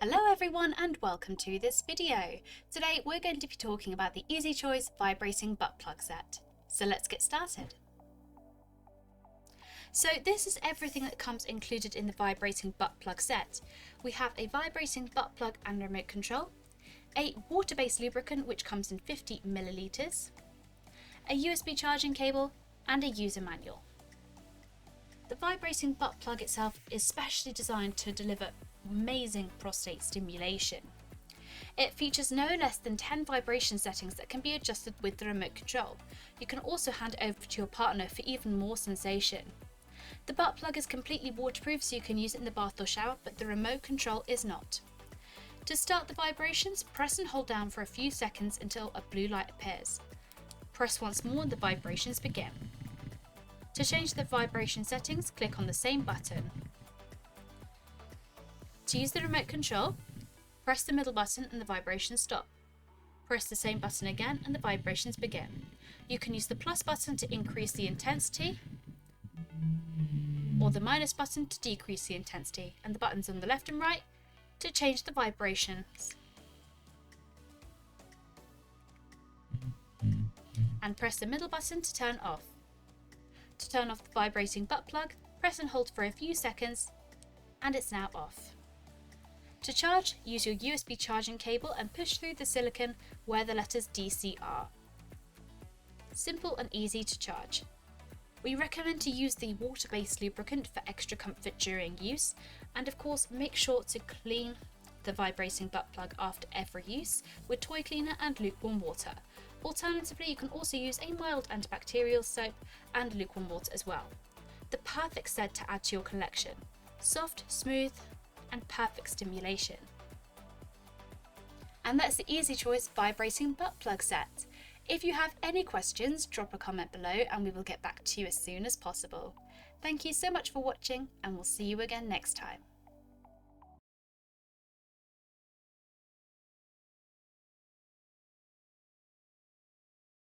Hello everyone and welcome to this video. Today we're going to be talking about the EasyChoice Vibrating Butt Plug set. So let's get started. So this is everything that comes included in the vibrating butt plug set. We have a vibrating butt plug and remote control, a water-based lubricant which comes in 50 milliliters, a USB charging cable and a user manual. The vibrating butt plug itself is specially designed to deliver amazing prostate stimulation. It features no less than 10 vibration settings that can be adjusted with the remote control. You can also hand it over to your partner for even more sensation. The butt plug is completely waterproof, so you can use it in the bath or shower, but the remote control is not. To start the vibrations, press and hold down for a few seconds until a blue light appears. Press once more and the vibrations begin. To change the vibration settings, click on the same button. To use the remote control, press the middle button and the vibrations stop. Press the same button again and the vibrations begin. You can use the plus button to increase the intensity, or the minus button to decrease the intensity, and the buttons on the left and right to change the vibrations. And press the middle button to turn off. To turn off the vibrating butt plug, press and hold for a few seconds, and it's now off. To charge, use your USB charging cable and push through the silicone where the letters DC are. Simple and easy to charge. We recommend to use the water-based lubricant for extra comfort during use, and of course make sure to clean the vibrating butt plug after every use with toy cleaner and lukewarm water. Alternatively, you can also use a mild antibacterial soap and lukewarm water as well. The perfect set to add to your collection. Soft, smooth, and perfect stimulation. And that's the EasyChoice Vibrating Butt Plug set. If you have any questions, drop a comment below and we will get back to you as soon as possible. Thank you so much for watching, and we'll see you again next time.